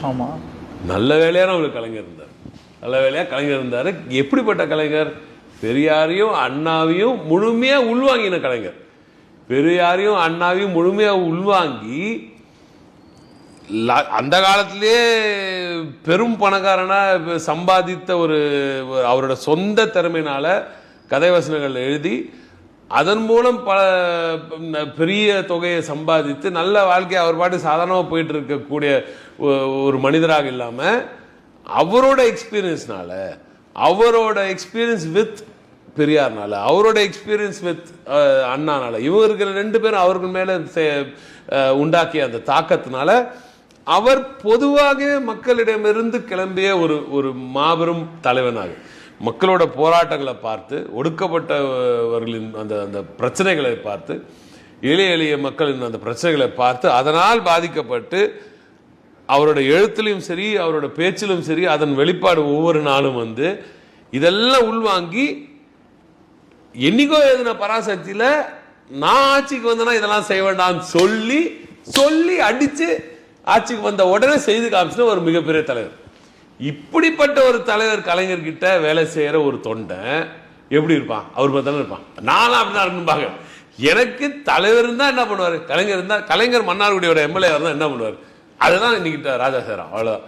ஆமாம். நல்ல வேலையான ஒரு கலைஞர் இருந்தார். நல்ல வேலையாக கலைஞர் இருந்தார். எப்படிப்பட்ட கலைஞர்? பெரியாரையும் அண்ணாவையும் முழுமையாக உள்வாங்கின கலைஞர். பெரியாரையும் அண்ணாவையும் முழுமையாக உள்வாங்கி அந்த காலத்திலே பெரும் பணக்காரனா சம்பாதித்த ஒரு அவரோட சொந்த திறமையினால கதை வசனங்கள் எழுதி அதன் மூலம் பல பெரிய தொகையை சம்பாதித்து நல்ல வாழ்க்கையை அவர் பாட்டு சாதாரணமாக போயிட்டு இருக்கக்கூடிய ஒரு மனிதராக இல்லாமல் அவரோட எக்ஸ்பீரியன்ஸ்னால, அவரோட எக்ஸ்பீரியன்ஸ் வித் பெரியார்னால, அவரோட எக்ஸ்பீரியன்ஸ் வித் அண்ணானால, இவர்கள் 2 பேரும் அவர்கள் மேலே உண்டாக்கிய அந்த தாக்கத்தினால அவர் பொதுவாக மக்களிடமிருந்து கிளம்பிய ஒரு மாபெரும் தலைவனாக மக்களோட போராட்டங்களை பார்த்து, ஒடுக்கப்பட்டவர்களின் அந்த பிரச்சனைகளை பார்த்து, எளிய எளிய மக்களின் அந்த பிரச்சனைகளை பார்த்து அதனால் பாதிக்கப்பட்டு அவரோட எழுத்துலையும் சரி அவரோட பேச்சிலும் சரி அதன் வெளிப்பாடு ஒவ்வொரு நாளும் இதெல்லாம் உள்வாங்கி என்னைக்கோ எழுதின பராசக்தியில நான் ஆட்சிக்கு வந்தேன்னா இதெல்லாம் செய்ய வேண்டாம்னு சொல்லி சொல்லி அடிச்சு ஆட்சிக்கு வந்த உடனே செய்து காமிச்சுன்னா ஒரு மிகப்பெரிய தலைவர். இப்படிப்பட்ட ஒரு தலைவர் கலைஞர்கிட்ட வேலை செய்யற ஒரு தொண்டை எப்படி இருப்பான்? அவர் பார்த்தாலும் இருப்பான். நானும் அப்படிதான் இருக்குன்னு. எனக்கு தலைவர் இருந்தா என்ன பண்ணுவாரு? கலைஞர் இருந்தா, கலைஞர் மன்னார்குடியோட எம்எல்ஏ இருந்தா என்ன பண்ணுவாரு? அதுதான் இன்னைக்கு ராஜா செய்யறான். அவ்வளவுதான்.